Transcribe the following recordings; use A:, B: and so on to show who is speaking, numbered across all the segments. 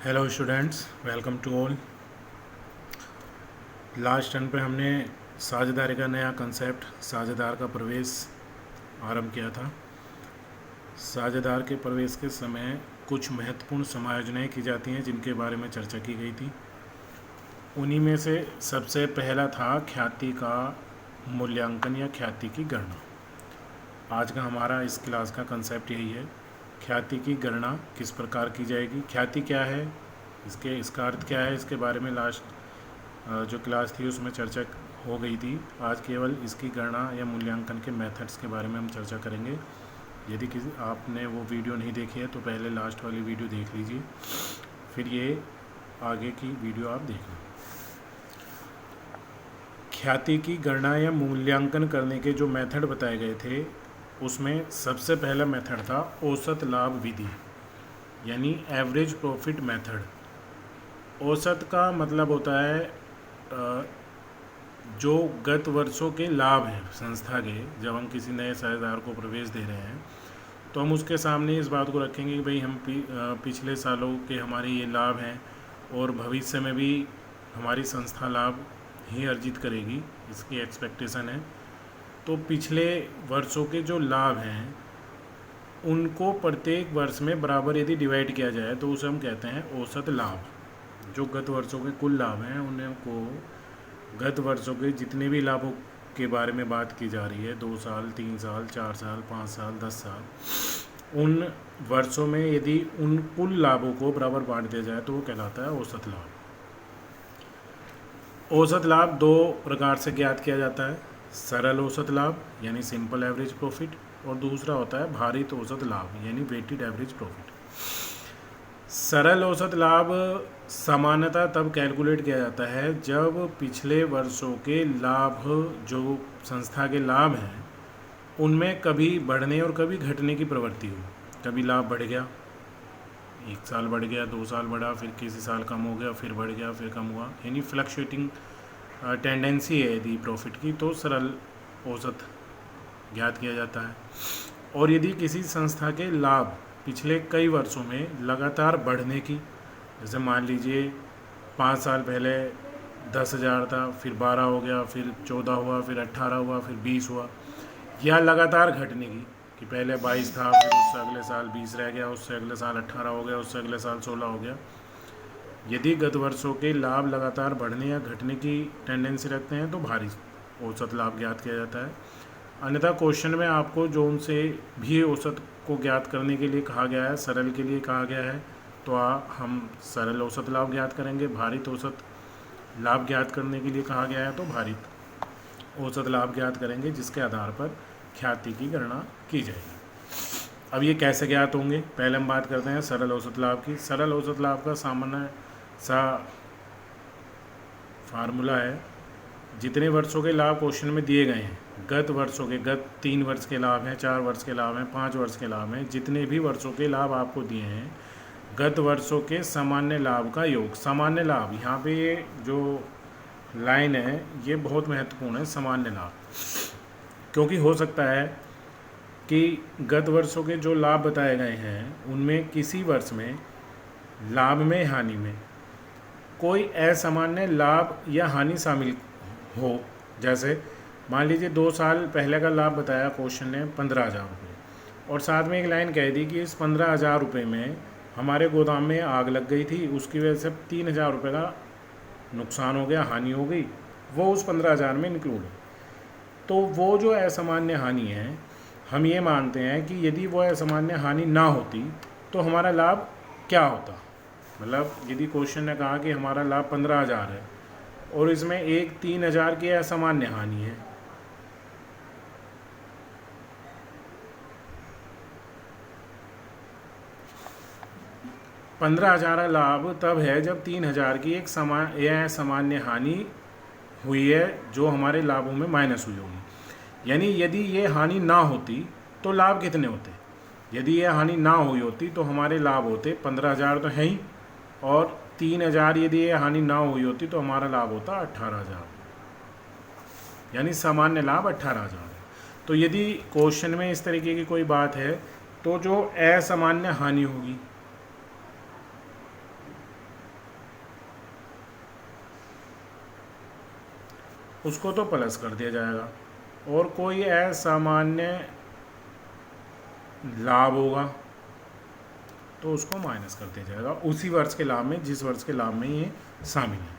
A: Hello students, welcome to all. Last turn पे हमने साझेदारी का नया कंसेप्ट साझेदार का प्रवेश आरंभ किया था। साझेदार के प्रवेश के समय कुछ महत्वपूर्ण समायोजनें की जाती हैं जिनके बारे में चर्चा की गई थी। उन्हीं में से सबसे पहला था ख्याति का मूल्यांकन या ख्याति की गणना। आज का हमारा इस क्लास का कंसेप्ट यही है, ख्याति की गणना किस प्रकार की जाएगी, ख्याति क्या है, इसका अर्थ क्या है, इसके बारे में लास्ट जो क्लास थी उसमें चर्चा हो गई थी। आज केवल इसकी गणना या मूल्यांकन के मेथड्स के बारे में हम चर्चा करेंगे। यदि किसी आपने वो वीडियो नहीं देखी है तो पहले लास्ट वाली वीडियो देख लीजिए, फिर ये आगे की वीडियो आप देखना। ख्याति की गणना या मूल्यांकन करने के जो मेथड बताए गए थे उसमें सबसे पहला मेथड था औसत लाभ विधि, यानी एवरेज प्रॉफिट मेथड। औसत का मतलब होता है जो गत वर्षों के लाभ हैं संस्था के। जब हम किसी नए साझेदार को प्रवेश दे रहे हैं तो हम उसके सामने इस बात को रखेंगे कि भाई हम पिछले सालों के हमारे ये लाभ हैं और भविष्य में भी हमारी संस्था लाभ ही अर्जित करेगी, इसकी एक्सपेक्टेशन है। तो पिछले वर्षों के जो लाभ हैं उनको प्रत्येक वर्ष में बराबर यदि डिवाइड किया जाए तो उसे हम कहते हैं औसत लाभ। जो गत वर्षों के कुल लाभ हैं उनको गत वर्षों के जितने भी लाभों के बारे में बात की जा रही है, 2 साल, 3 साल, 4 साल, 5 साल, 10 साल, उन वर्षों में यदि उन कुल लाभों को बराबर बांट दिया जाए तो वो कहलाता है औसत लाभ। औसत लाभ 2 प्रकार से ज्ञात किया जाता है, सरल औसत लाभ यानी सिंपल एवरेज प्रॉफिट, और दूसरा होता है भारित औसत लाभ यानी वेटेड एवरेज प्रॉफिट। सरल औसत लाभ सामान्यतः तब कैलकुलेट किया जाता है जब पिछले वर्षों के लाभ, जो संस्था के लाभ हैं, उनमें कभी बढ़ने और कभी घटने की प्रवृत्ति हो। कभी लाभ बढ़ गया, 1 साल बढ़ गया, 2 साल बढ़ा, फिर किसी साल कम हो गया, फिर बढ़ गया, फिर कम हुआ, यानी फ्लक्चुएटिंग टेंडेंसी है यदि प्रॉफिट की, तो सरल औसत ज्ञात किया जाता है। और यदि किसी संस्था के लाभ पिछले कई वर्षों में लगातार बढ़ने की, जैसे मान लीजिए 5 साल पहले 10,000 था, फिर 12 हो गया, फिर 14 हुआ, फिर 18 हुआ, फिर 20 हुआ, या लगातार घटने की कि पहले 22 था, फिर उससे अगले साल 20 रह गया, उससे अगले साल 18 हो गया, उससे अगले साल 16 हो गया। यदि गत वर्षों के लाभ लगातार बढ़ने या घटने की टेंडेंसी रखते हैं तो भारी औसत लाभ ज्ञात किया जाता है। अन्यथा क्वेश्चन में आपको जो उनसे भी औसत को ज्ञात करने के लिए कहा गया है, सरल के लिए कहा गया है, तो हम सरल औसत लाभ ज्ञात करेंगे। भारित औसत लाभ ज्ञात करने के लिए कहा गया है तो भारित औसत लाभ ज्ञात करेंगे, जिसके आधार पर ख्याति की गणना की जाएगी। अब ये कैसे ज्ञात होंगे, पहले हम बात करते हैं सरल औसत लाभ की। सरल औसत लाभ का सामान्य सा फार्मूला है, जितने वर्षों के लाभ क्वेश्चन में दिए गए हैं, गत वर्षों के, गत 3 वर्ष के लाभ हैं, 4 वर्ष के लाभ हैं, 5 वर्ष के लाभ हैं, जितने भी वर्षों के लाभ आपको दिए हैं, गत वर्षों के सामान्य लाभ का योग। सामान्य लाभ, यहाँ पे ये जो लाइन है ये बहुत महत्वपूर्ण है, सामान्य लाभ, क्योंकि हो सकता है कि गत वर्षों के जो लाभ बताए गए हैं उनमें किसी वर्ष में लाभ में, हानि में कोई असामान्य लाभ या हानि शामिल हो। जैसे मान लीजिए 2 साल पहले का लाभ बताया क्वेश्चन ने 15,000 रुपये, और साथ में एक लाइन कह दी कि इस 15,000 रुपये में हमारे गोदाम में आग लग गई थी, उसकी वजह से 3,000 रुपये का नुकसान हो गया, हानि हो गई, वो उस 15,000 में इंक्लूड है। तो वो जो असामान्य हानि है, हम ये मानते हैं कि यदि वो असामान्य हानि ना होती तो हमारा लाभ क्या होता। मतलब यदि क्वेश्चन ने कहा कि हमारा लाभ 15,000 है और इसमें एक 3,000 की असामान्य हानि है, $15,000 लाभ तब है जब 3,000 की एक सामान्य हानि हुई है जो हमारे लाभों में माइनस हुई होगी। यानी यदि ये हानि ना होती तो लाभ कितने होते, यदि ये हानि ना हुई होती तो हमारे लाभ होते 15,000 तो है ही, और 3,000 यदि ये हानि ना हुई होती तो हमारा लाभ होता 18,000, यानी सामान्य लाभ 18,000 है। तो यदि क्वेश्चन में इस तरीके की कोई बात है तो जो असामान्य हानि होगी उसको तो प्लस कर दिया जाएगा, और कोई असामान्य लाभ होगा तो उसको माइनस कर दिया जाएगा उसी वर्ष के लाभ में जिस वर्ष के लाभ में ये शामिल है।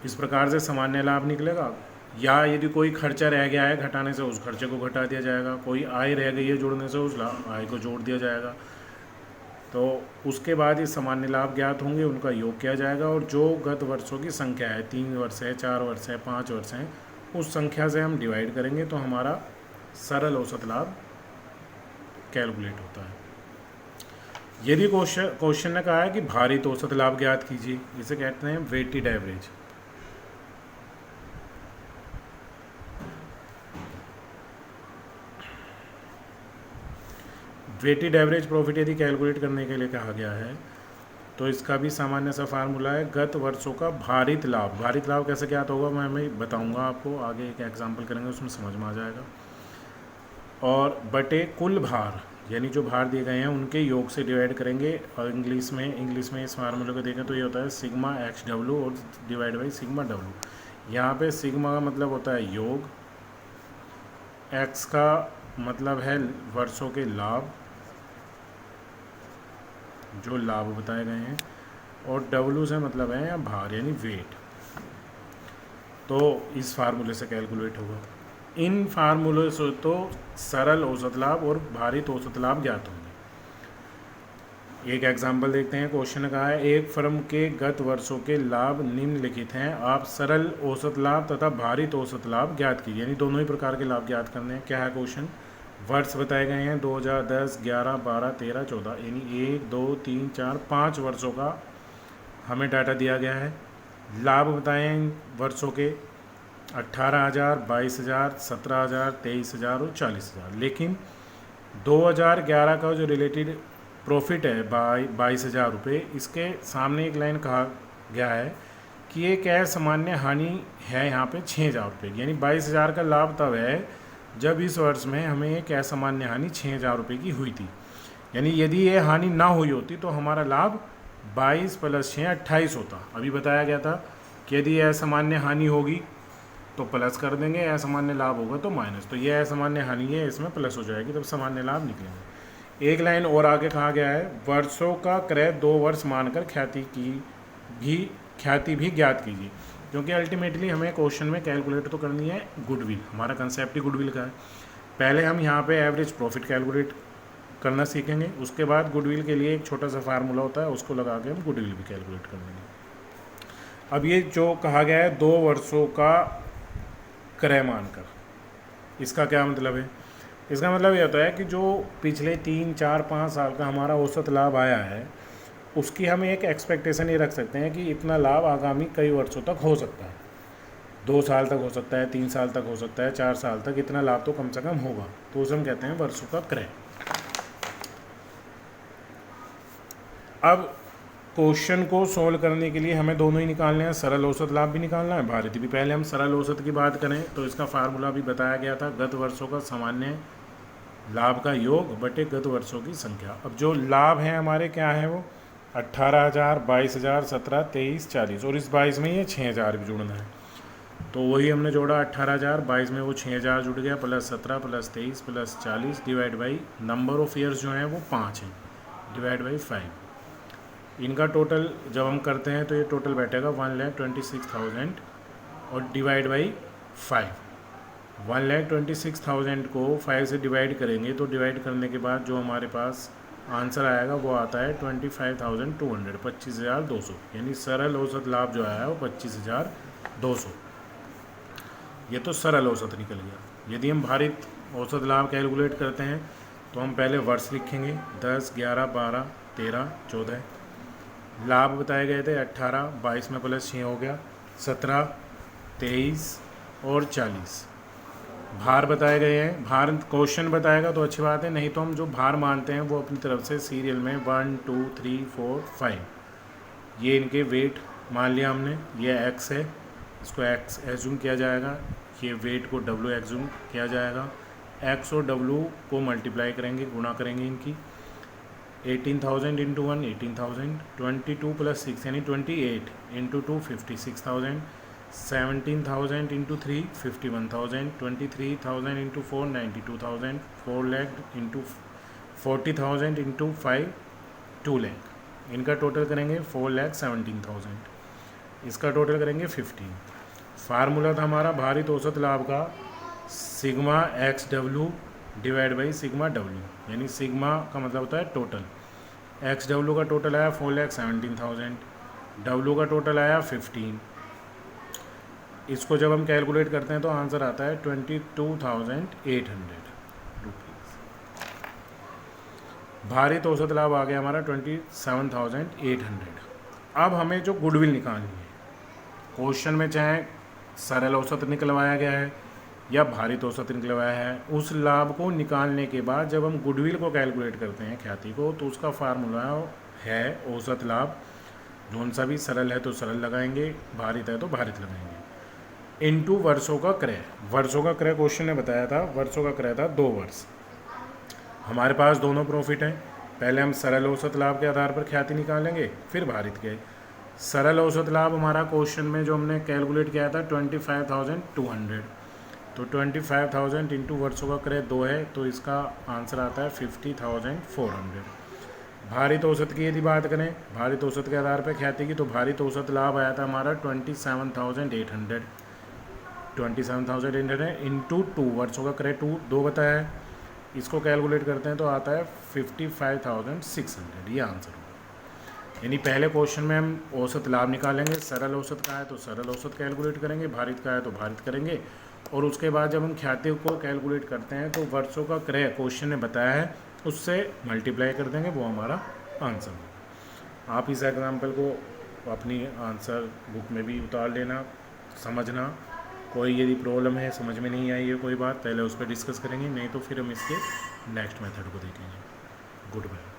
A: इस प्रकार से सामान्य लाभ निकलेगा। या यदि कोई खर्चा रह गया है घटाने से, उस खर्चे को घटा दिया जाएगा। कोई आय रह गई है जोड़ने से, उस आय को जोड़ दिया जाएगा। तो उसके बाद ये सामान्य लाभ ज्ञात होंगे, उनका योग किया जाएगा, और जो गत वर्षों की संख्या है, 3 वर्ष है, 4 वर्ष है, 5 वर्ष है, उस संख्या से हम डिवाइड करेंगे तो हमारा सरल औसत लाभ कैलकुलेट होता है। यदि क्वेश्चन ने कहा है कि भारित औसत लाभ ज्ञात कीजिए, इसे कहते हैं weighted average. Weighted average profit यदि कैलकुलेट करने के लिए कहा गया है तो इसका भी सामान्य सा फार्मूला है गत वर्षों का भारित लाभ। भारित लाभ कैसे ज्ञात होगा मैं बताऊंगा आपको, आगे एक एग्जांपल करेंगे उसमें समझ में आ जाएगा। और बटे कुल भार, यानी जो भार दिए गए हैं उनके योग से डिवाइड करेंगे। और इंग्लिश में इस फार्मूले को देखें तो ये होता है सिग्मा एक्स डब्ल्यू और डिवाइड बाई सिग्मा डब्ल्यू। यहाँ पे सिग्मा का मतलब होता है योग, एक्स का मतलब है वर्षों के लाभ, जो लाभ बताए गए हैं, और डब्ल्यू से मतलब है या भार यानी वेट। तो इस फार्मूले से कैलकुलेट होगा। इन फार्मूले से तो सरल औसत लाभ और भारित औसत लाभ ज्ञात होंगे। एक एग्जांपल देखते हैं। क्वेश्चन ने कहा है एक फर्म के गत वर्षों के लाभ निम्नलिखित हैं, आप सरल औसत लाभ तथा भारित औसत लाभ ज्ञात कीजिए। यानी दोनों ही प्रकार के लाभ ज्ञात करने हैं। क्या है क्वेश्चन? वर्ष बताए गए हैं 2010, 11, 12, 13, 14, यानी 1, 2, 3, 4, 5 वर्षों का हमें डाटा दिया गया है। लाभ बताए हैं वर्षों के 18,000, 22,000, 17,000, 23,000 और 40,000। लेकिन 2011 का जो रिलेटेड प्रॉफिट है 22,000 रुपये, इसके सामने एक लाइन कहा गया है कि एक असामान्य हानि है यहाँ पे 6,000 रुपये। यानी 22,000 का लाभ तब है जब इस वर्ष में हमें एक असामान्य हानि 6,000 रुपये की हुई थी। यानी यदि ये हानि ना हुई होती तो हमारा लाभ 22 + 6 28 होता। अभी बताया गया था कि यदि असामान्य हानि होगी तो प्लस कर देंगे, असामान्य लाभ होगा तो माइनस। तो ये असामान्य हानि है, इसमें प्लस हो जाएगी, तब सामान्य लाभ निकलेंगे। एक लाइन और आगे कहा गया है वर्षों का क्रय 2 वर्ष मानकर ख्याति भी ज्ञात कीजिए। क्योंकि अल्टीमेटली हमें क्वेश्चन में कैलकुलेट तो करनी है गुडविल, हमारा कंसेप्ट ही गुडविल का है। पहले हम यहाँ पे एवरेज प्रॉफिट कैलकुलेट करना सीखेंगे, उसके बाद गुडविल के लिए एक छोटा सा फार्मूला होता है, उसको लगा के हम गुडविल भी कैलकुलेट कर लेंगे। अब ये जो कहा गया है 2 वर्षों का क्रय मानकर, इसका क्या मतलब है? इसका मतलब ये होता है कि जो पिछले 3, 4, 5 साल का हमारा औसत लाभ आया है उसकी हम एक एक्सपेक्टेशन ये रख सकते हैं कि इतना लाभ आगामी कई वर्षों तक हो सकता है। 2 साल तक हो सकता है, 3 साल तक हो सकता है, 4 साल तक, इतना लाभ तो कम से कम होगा। तो उसे हम कहते हैं वर्षों का क्रय। अब क्वेश्चन को सोल्व करने के लिए हमें दोनों ही निकालने हैं, सरल औसत लाभ भी निकालना है, भारित भी। पहले हम सरल औसत की बात करें तो इसका फार्मूला भी बताया गया था, गत वर्षों का सामान्य लाभ का योग बटे गत वर्षों की संख्या। अब जो लाभ है हमारे क्या है वो 18,000, 22,000, 17, 23, 40, और इस 22 में ये 6,000 भी जुड़ना है। तो वही हमने जोड़ा 18,000, 22 में वो 6,000 जुड़ गया, plus 17 plus 23 plus 40 divide by number of years जो हैं वो 5 हैं, डिवाइड बाई 5। इनका टोटल जब हम करते हैं तो ये टोटल बैठेगा 1,26,000 और डिवाइड बाई 5। 1,26,000 को 5 से डिवाइड करेंगे तो डिवाइड करने के बाद जो हमारे पास आंसर आएगा वो आता है 25,200, 25,200। यानी सरल औसत लाभ जो आया है वो 25,200। ये तो सरल औसत निकल गया। यदि हम भारित औसत लाभ कैलकुलेट करते हैं तो हम पहले वर्ष लिखेंगे 10, 11, 12, 13, 14। लाभ बताए गए थे 18, 22 में प्लस 6 हो गया, 17, 23 और 40। भार बताए गए हैं, भार क्वेश्चन बताएगा तो अच्छी बात है, नहीं तो हम जो भार मानते हैं वो अपनी तरफ से सीरियल में 1, 2, 3, 4, 5 ये इनके वेट मान लिया हमने। ये x है, इसको x एज्यूम किया जाएगा, ये वेट को w एज्यूम किया जाएगा। x और w को मल्टीप्लाई करेंगे, गुणा करेंगे इनकी। 18,000 इंटू 1 18,000, 22 + 6 यानी 28 into 2 56,000, 17,000 into 3 51,000, 23,000 into 4 92,000, 4 lakh into 40,000 into 5 2 lakh. इनका टोटल करेंगे 4,17,000। इसका टोटल करेंगे 15। फार्मूला था हमारा भारित औसत लाभ का sigma x W divide by sigma W, यानी सिग्मा का मतलब होता है टोटल। एक्स डब्ल्यू का टोटल आया 4,17,000, डब्ल्यू का टोटल आया 15। इसको जब हम कैलकुलेट करते हैं तो आंसर आता है 22,800 रुपीज़। भारित औसत लाभ आ गया हमारा 27,800। अब हमें जो गुडविल निकालनी है, क्वेश्चन में चाहे सरल औसत निकलवाया गया है या भारित औसत निकलवाया है, उस लाभ को निकालने के बाद जब हम गुडविल को कैलकुलेट करते हैं ख्याति को, तो उसका फार्मूला है औसत लाभ। जोन सा भी सरल है तो सरल लगाएंगे, भारित है तो भारित लगाएंगे, इनटू वर्षों का क्रय। वर्षों का क्रय क्वेश्चन ने बताया था, वर्षों का क्रय था 2 वर्ष। हमारे पास दोनों प्रॉफिट हैं। पहले हम सरल औसत लाभ के आधार पर ख्याति निकालेंगे, फिर भारित के। सरल औसत लाभ हमारा क्वेश्चन में जो हमने कैलकुलेट किया था 25,200, तो 25,000 इंटू वर्षों का क्रय 2 है, तो इसका आंसर आता है 50,400। भारित औसत की यदि बात करें, भारित औसत के आधार पर ख्याति की, तो भारित औसत लाभ आया था हमारा 27,800। 27,800 इंटू 2, वर्षों का क्रय 2 बताया है, इसको कैलकुलेट करते हैं तो आता है 55,600। ये आंसर होगा। यानी पहले क्वेश्चन में हम औसत लाभ निकालेंगे, सरल औसत का है तो सरल औसत कैलकुलेट करेंगे, भारित का है तो भारित करेंगे, और उसके बाद जब हम ख्याति को कैलकुलेट करते हैं तो वर्षों का क्रय क्वेश्चन ने बताया है उससे मल्टीप्लाई कर देंगे, वो हमारा आंसर होगा। आप इस एग्जाम्पल को अपनी आंसर बुक में भी उतार लेना, समझना। कोई यदि प्रॉब्लम है, समझ में नहीं आई है कोई बात, पहले उस पर डिस्कस करेंगे, नहीं तो फिर हम इसके नेक्स्ट मेथड को देखेंगे। Good bye.